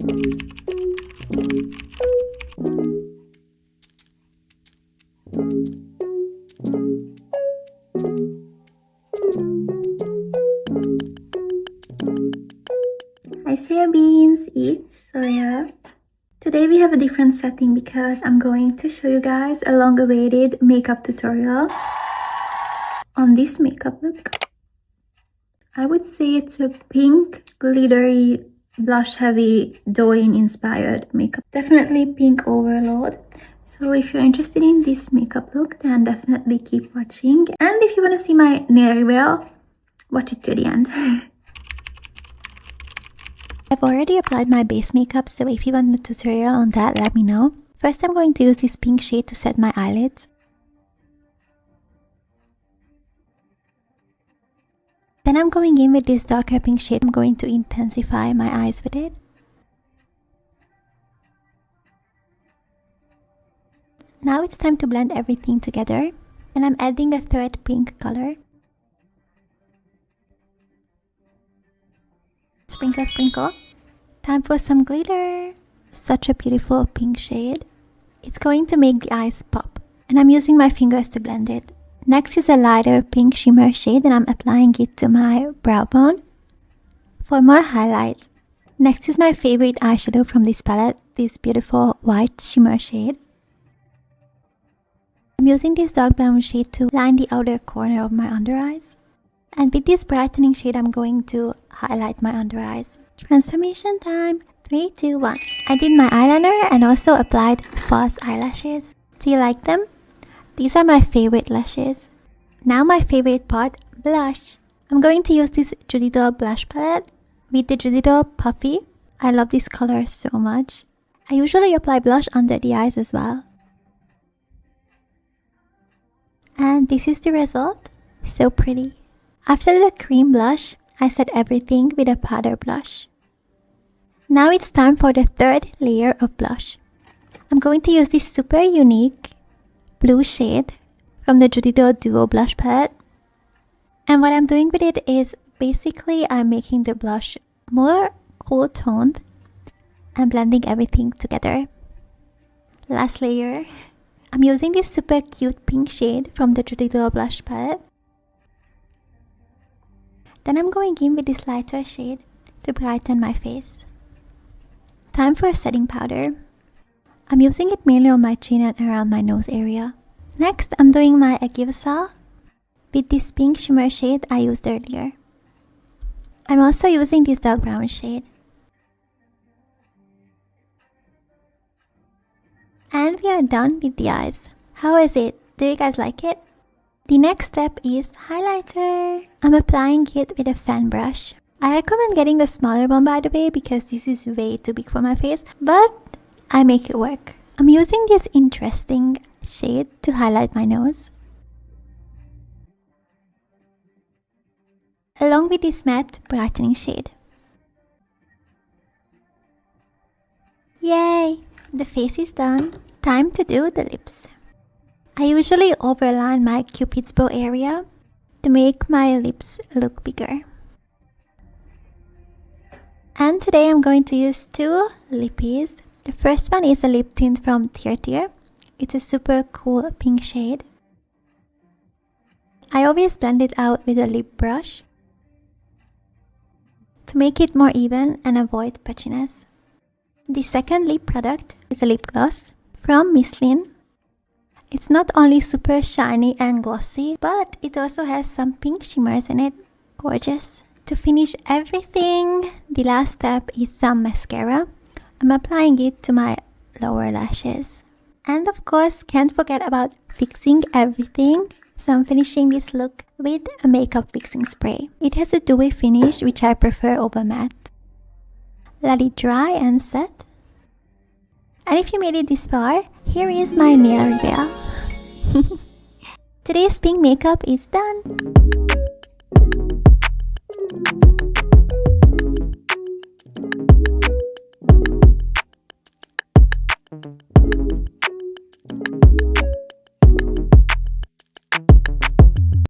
Hi soya beans, it's Soya. Today we have a different setting because I'm going to show you guys a long-awaited makeup tutorial on this makeup look. I would say it's a pink, glittery, blush-heavy, Douyin inspired makeup. Definitely pink overload. So if you're interested in this makeup look, then definitely keep watching. And if you want to see my nail reveal, watch it to the end. I've already applied my base makeup, so if you want a tutorial on that, let me know. First, I'm going to use this pink shade to set my eyelids. Then I'm going in with this darker pink shade. I'm going to intensify my eyes with it. Now it's time to blend everything together. And I'm adding a third pink color. Sprinkle, sprinkle. Time for some glitter. Such a beautiful pink shade. It's going to make the eyes pop. And I'm using my fingers to blend it. Next is a lighter pink shimmer shade and I'm applying it to my brow bone for more highlight. Next is my favorite eyeshadow from this palette, this beautiful white shimmer shade. I'm using this dark brown shade to line the outer corner of my under eyes. And with this brightening shade, I'm going to highlight my under eyes. Transformation time. 3, 2, 1. I did my eyeliner and also applied false eyelashes. Do you like them? These are my favorite lashes. Now my favorite part, blush. I'm going to use this Judy Doll blush palette with the Judy Doll Puffy. I love this color so much. I usually apply blush under the eyes as well. And this is the result. So pretty. After the cream blush, I set everything with a powder blush. Now it's time for the third layer of blush. I'm going to use this super unique blue shade from the Judy Doll Duo blush palette. And what I'm doing with it is basically I'm making the blush more cool toned and blending everything together. Last layer. I'm using this super cute pink shade from the Judy Doll blush palette. Then I'm going in with this lighter shade to brighten my face. Time for a setting powder. I'm using it mainly on my chin and around my nose area. Next, I'm doing my Agivasal with this pink shimmer shade I used earlier. I'm also using this dark brown shade. And we are done with the eyes. How is it? Do you guys like it? The next step is highlighter. I'm applying it with a fan brush. I recommend getting a smaller one by the way because this is way too big for my face, but I make it work. I'm using this interesting shade to highlight my nose, along with this matte brightening shade. Yay! The face is done. Time to do the lips. I usually overline my Cupid's bow area to make my lips look bigger. And today I'm going to use two lippies. The first one is a lip tint from Tear. It's a super cool pink shade. I always blend it out with a lip brush to make it more even and avoid patchiness. The second lip product is a lip gloss from Miss Lin. It's not only super shiny and glossy, but it also has some pink shimmers in it. Gorgeous. To finish everything, the last step is some mascara. I'm applying it to my lower lashes. And of course, can't forget about fixing everything. So I'm finishing this look with a makeup fixing spray. It has a dewy finish, which I prefer over matte. Let it dry and set. And if you made it this far, here is my nail reveal. Today's pink makeup is done.